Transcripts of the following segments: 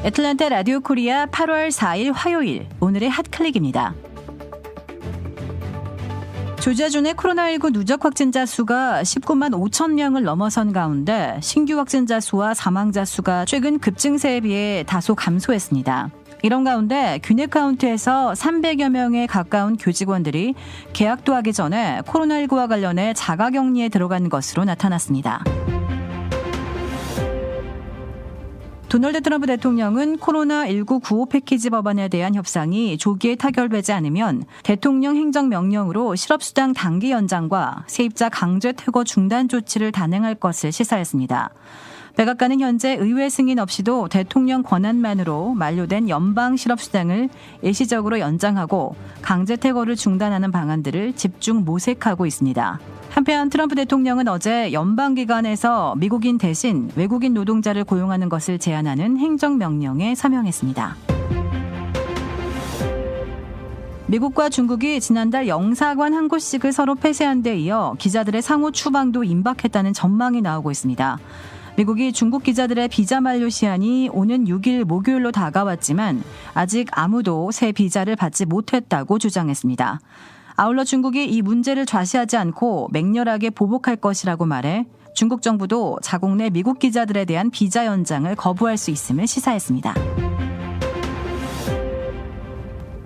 애틀랜타 라디오 코리아 8월 4일 화요일 오늘의 핫클릭입니다. 조지아주의 코로나19 누적 확진자 수가 19만 5천 명을 넘어선 가운데 신규 확진자 수와 사망자 수가 최근 급증세에 비해 다소 감소했습니다. 이런 가운데 균액 카운트에서 300여 명에 가까운 교직원들이 계약도 하기 전에 코로나19와 관련해 자가격리에 들어간 것으로 나타났습니다. 도널드 트럼프 대통령은 코로나19 구호 패키지 법안에 대한 협상이 조기에 타결되지 않으면 대통령 행정명령으로 실업수당 단기 연장과 세입자 강제 퇴거 중단 조치를 단행할 것을 시사했습니다. 백악관은 현재 의회 승인 없이도 대통령 권한만으로 만료된 연방 실업수당을 일시적으로 연장하고 강제 퇴거를 중단하는 방안들을 집중 모색하고 있습니다. 한편 트럼프 대통령은 어제 연방기관에서 미국인 대신 외국인 노동자를 고용하는 것을 제한하는 행정명령에 서명했습니다. 미국과 중국이 지난달 영사관 한 곳씩을 서로 폐쇄한 데 이어 기자들의 상호 추방도 임박했다는 전망이 나오고 있습니다. 미국이 중국 기자들의 비자 만료 시한이 오는 6일 목요일로 다가왔지만 아직 아무도 새 비자를 받지 못했다고 주장했습니다. 아울러 중국이 이 문제를 좌시하지 않고 맹렬하게 보복할 것이라고 말해 중국 정부도 자국 내 미국 기자들에 대한 비자 연장을 거부할 수 있음을 시사했습니다.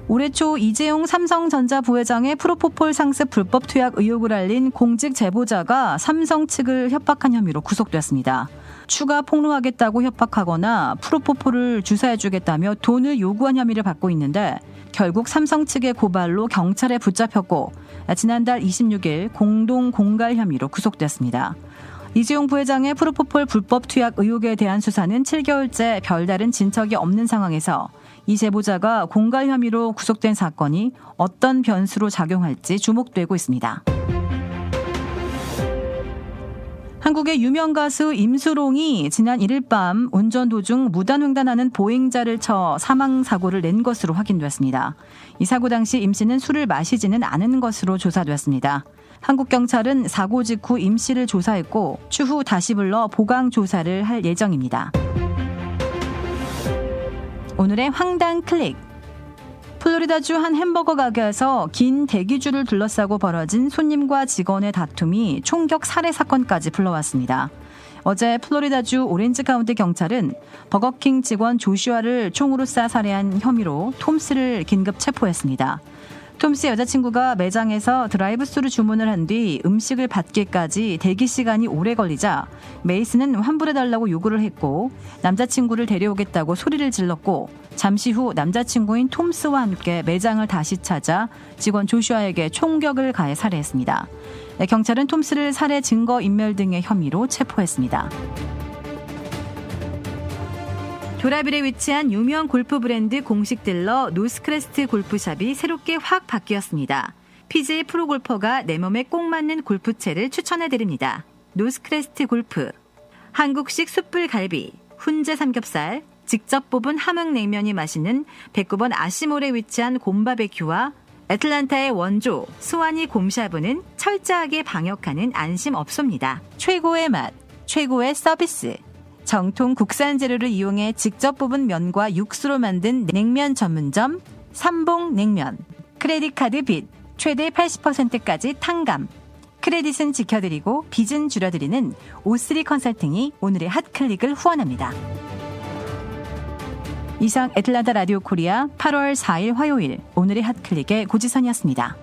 올해 초 이재용 삼성전자 부회장의 프로포폴 상습 불법 투약 의혹을 알린 공직 제보자가 삼성 측을 협박한 혐의로 구속됐습니다. 추가 폭로하겠다고 협박하거나 프로포폴을 주사해주겠다며 돈을 요구한 혐의를 받고 있는데 결국 삼성 측의 고발로 경찰에 붙잡혔고 지난달 26일 공동 공갈 혐의로 구속됐습니다. 이재용 부회장의 프로포폴 불법 투약 의혹에 대한 수사는 7개월째 별다른 진척이 없는 상황에서 이 제보자가 공갈 혐의로 구속된 사건이 어떤 변수로 작용할지 주목되고 있습니다. 한국의 유명 가수 임수롱이 지난 1일 밤 운전 도중 무단횡단하는 보행자를 쳐 사망사고를 낸 것으로 확인됐습니다. 이 사고 당시 임 씨는 술을 마시지는 않은 것으로 조사됐습니다. 한국 경찰은 사고 직후 임 씨를 조사했고 추후 다시 불러 보강 조사를 할 예정입니다. 오늘의 황당 클릭. 플로리다주 한 햄버거 가게에서 긴 대기줄을 둘러싸고 벌어진 손님과 직원의 다툼이 총격 살해 사건까지 불러왔습니다. 어제 플로리다주 오렌지 카운티 경찰은 버거킹 직원 조슈아를 총으로 쏴 살해한 혐의로 톰스를 긴급 체포했습니다. 톰스의 여자친구가 매장에서 드라이브스루 주문을 한 뒤 음식을 받기까지 대기 시간이 오래 걸리자 메이슨은 환불해달라고 요구를 했고 남자친구를 데려오겠다고 소리를 질렀고 잠시 후 남자친구인 톰스와 함께 매장을 다시 찾아 직원 조슈아에게 총격을 가해 살해했습니다. 경찰은 톰스를 살해 증거인멸 등의 혐의로 체포했습니다. 도라빌에 위치한 유명 골프 브랜드 공식 딜러 노스크레스트 골프샵이 새롭게 확 바뀌었습니다. PGA 프로골퍼가 내 몸에 꼭 맞는 골프채를 추천해드립니다. 노스크레스트 골프. 한국식 숯불 갈비, 훈제 삼겹살, 직접 뽑은 함흥냉면이 맛있는 109번 아시몰에 위치한 곰바베큐와 애틀랜타의 원조 스와니 곰샤브는 철저하게 방역하는 안심업소입니다. 최고의 맛, 최고의 서비스. 정통 국산 재료를 이용해 직접 뽑은 면과 육수로 만든 냉면 전문점 삼봉냉면. 크레딧 카드 빚 최대 80%까지 탕감. 크레딧은 지켜드리고 빚은 줄여드리는 O3 컨설팅이 오늘의 핫클릭을 후원합니다. 이상 애틀랜타 라디오 코리아 8월 4일 화요일 오늘의 핫클릭의 고지선이었습니다.